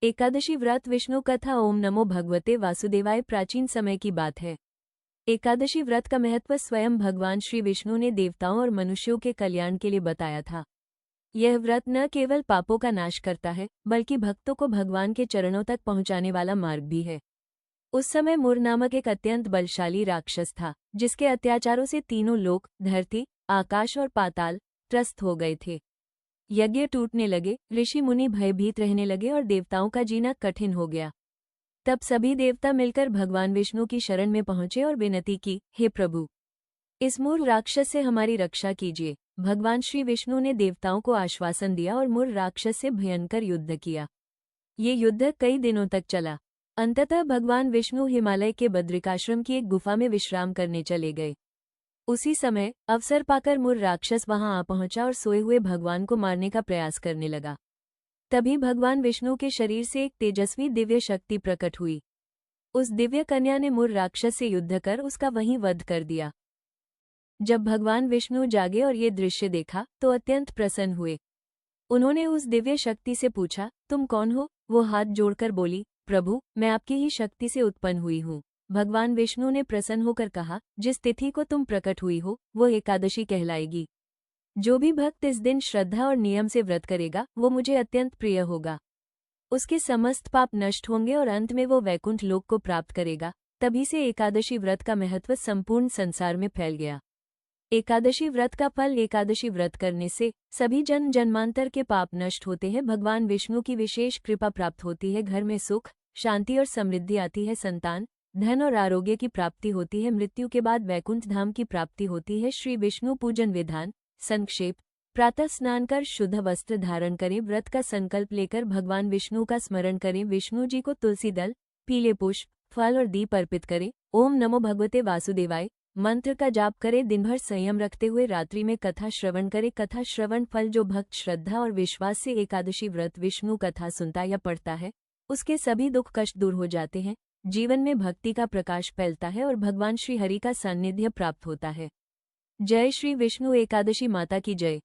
एकादशी व्रत विष्णु कथा। ओम नमो भगवते वासुदेवाय। प्राचीन समय की बात है। एकादशी व्रत का महत्व स्वयं भगवान श्री विष्णु ने देवताओं और मनुष्यों के कल्याण के लिए बताया था। यह व्रत न केवल पापों का नाश करता है, बल्कि भक्तों को भगवान के चरणों तक पहुंचाने वाला मार्ग भी है। उस समय मुर नामक एक अत्यंत बलशाली राक्षस था, जिसके अत्याचारों से तीनों लोक, धरती, आकाश और पाताल त्रस्त हो गए थे। यज्ञ टूटने लगे, ऋषि मुनि भयभीत रहने लगे और देवताओं का जीना कठिन हो गया। तब सभी देवता मिलकर भगवान विष्णु की शरण में पहुंचे और विनती की, हे प्रभु, इस मूर राक्षस से हमारी रक्षा कीजिए। भगवान श्री विष्णु ने देवताओं को आश्वासन दिया और मूर राक्षस से भयंकर युद्ध किया। ये युद्ध कई दिनों तक चला। अंततः भगवान विष्णु हिमालय के बद्रिकाश्रम की एक गुफा में विश्राम करने चले गए। उसी समय अवसर पाकर मुर राक्षस वहां आ पहुंचा और सोए हुए भगवान को मारने का प्रयास करने लगा। तभी भगवान विष्णु के शरीर से एक तेजस्वी दिव्य शक्ति प्रकट हुई। उस दिव्य कन्या ने मुर राक्षस से युद्ध कर उसका वहीं वध कर दिया। जब भगवान विष्णु जागे और ये दृश्य देखा तो अत्यंत प्रसन्न हुए। उन्होंने उस दिव्य शक्ति से पूछा, तुम कौन हो? वो हाथ जोड़कर बोली, प्रभु, मैं आपकी ही शक्ति से उत्पन्न हुई हूँ। भगवान विष्णु ने प्रसन्न होकर कहा, जिस तिथि को तुम प्रकट हुई हो वो एकादशी कहलाएगी। जो भी भक्त इस दिन श्रद्धा और नियम से व्रत करेगा वो मुझे अत्यंत प्रिय होगा। उसके समस्त पाप नष्ट होंगे और अंत में वो वैकुंठ लोक को प्राप्त करेगा। तभी से एकादशी व्रत का महत्व संपूर्ण संसार में फैल गया। एकादशी व्रत का फल। एकादशी व्रत करने से सभी जन्म जन्मांतर के पाप नष्ट होते हैं। भगवान विष्णु की विशेष कृपा प्राप्त होती है। घर में सुख, शांति और समृद्धि आती है। संतान, धन और आरोग्य की प्राप्ति होती है। मृत्यु के बाद वैकुंठ धाम की प्राप्ति होती है। श्री विष्णु पूजन विधान संक्षेप। प्रातः स्नान कर शुद्ध वस्त्र धारण करें। व्रत का संकल्प लेकर भगवान विष्णु का स्मरण करें। विष्णु जी को तुलसी दल, पीले पुष्प, फल और दीप अर्पित करें। ओम नमो भगवते वासुदेवाय मंत्र का जाप करें। दिन भर संयम रखते हुए रात्रि में कथा श्रवण करें। कथा श्रवण फल। जो भक्त श्रद्धा और विश्वास से एकादशी व्रत विष्णु कथा सुनता या पढ़ता है, उसके सभी दुख कष्ट दूर हो जाते हैं। जीवन में भक्ति का प्रकाश फैलता है और भगवान श्री हरि का सान्निध्य प्राप्त होता है। जय श्री विष्णु। एकादशी माता की जय।